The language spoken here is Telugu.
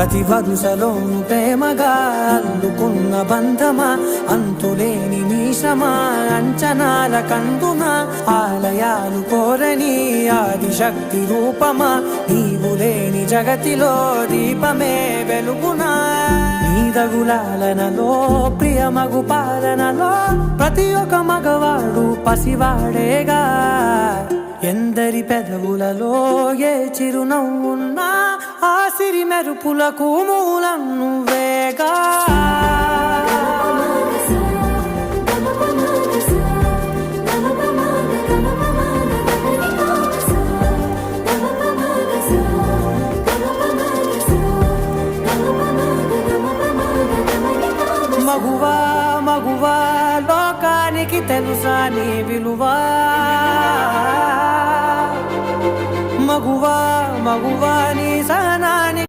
ప్రతి వరుసలోను ప్రేమగా అల్లుకున్న బంధమా, అంతులేని మీషమా, అంచనాల కందున ఆలయాలు కోరని ఆదిశక్తి రూపమా, నీవు లేని జగతిలో దీపమే వెలుగునా. నీదగులాలనలో ప్రియమగు పాలనలో ప్రతి ఒక్క మగవాడు పసివాడేగా. ఎందరి పెదవులలో ఏ చిరునవ్వున్నా ఆ సిరి మెరుపులకు మూలం నువ్వేగా. మగువా మగువా లోకానికి తెలుసా నీ విలువా. మగువా మగువా నీ సహనాన్ని